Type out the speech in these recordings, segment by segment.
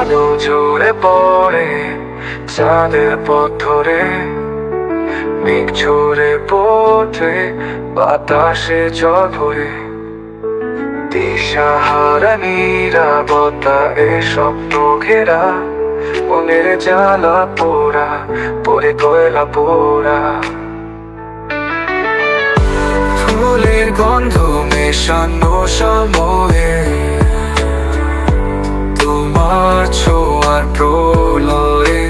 আলো ঝরে পড়ে চাঁদের পথ ধরে, মেঘ ঝরে পড়ে বাতাসে জল হয়ে, দিশাহারা নীরবতা এ শব্দ ঘেরা, মনের জ্বালা পোড়া পড়ে কয়লা পোড়া। ফুলের গন্ধ মেশানো সময়ে তোমার ছোঁয়ার প্রলয়ে,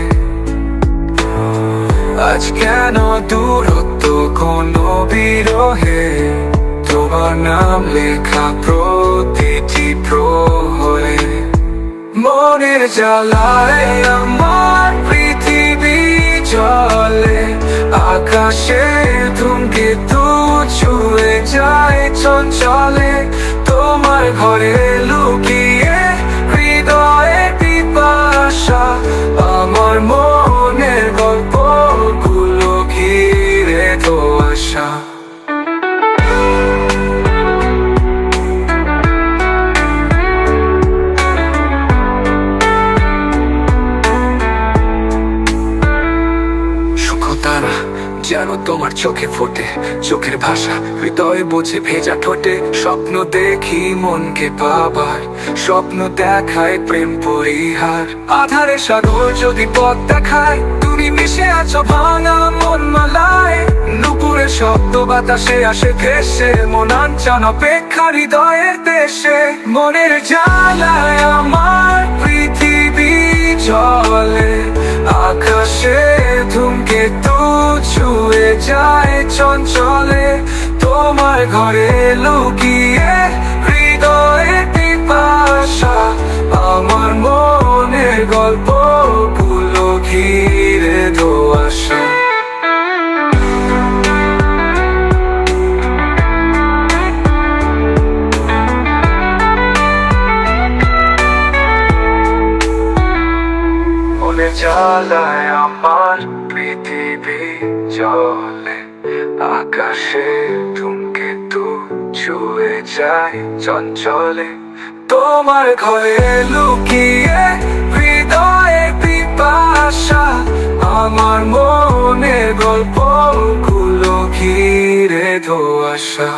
আজ কেন দূরত্ব কোনো বিরহে, তোমার নাম লেখা প্রতিটি প্রহরে। মনের জ্বালায় আমার পৃথিবী জলে, আকাশে ধূমকেতু ছুঁয়ে যায় চঞ্চলে, তোমার ঘরে লুকিয়ে হৃদয়ে পিপাসা, আমার মনের গল্পগুলো ঘিরে ধোঁয়াশা। যেন তোমার চোখে ফোটে, চোখের ভাষা হৃদয়ে বোঝে ভেজা ঠোঁটে, স্বপ্ন দেখি মনকে পাবার, স্বপ্ন দেখায় প্রেম পরিহার। আধারে সাগর যদি পথ দেখায়, তুমি মিশে আছো ভাঙা মন মালায়, নুপুরের শব্দ বাতাসে আসে ভেসে, মন আনচান অপেক্ষা হৃদয়ের দেশে। মনের জ্বালায় আমার পৃথিবী জলে, আকাশে ধূমকেতু ছুঁয়ে যায় চঞ্চলে, তোমার ঘরে লুকিয়ে হৃদয়ে পিপাসা, আমার মনের গল্পগুলো ঘিরে ধোঁয়াশা। মনের জ্বালায় আমার পৃথিবী জলে, আকাশে ধূমকেতু ছুঁয়ে যায় চঞ্চলে, তোমার ঘরে লুকিয়ে হৃদয়ে পিপাসা, আমার মনের গল্পগুলো ঘিরে ধোঁয়াশা।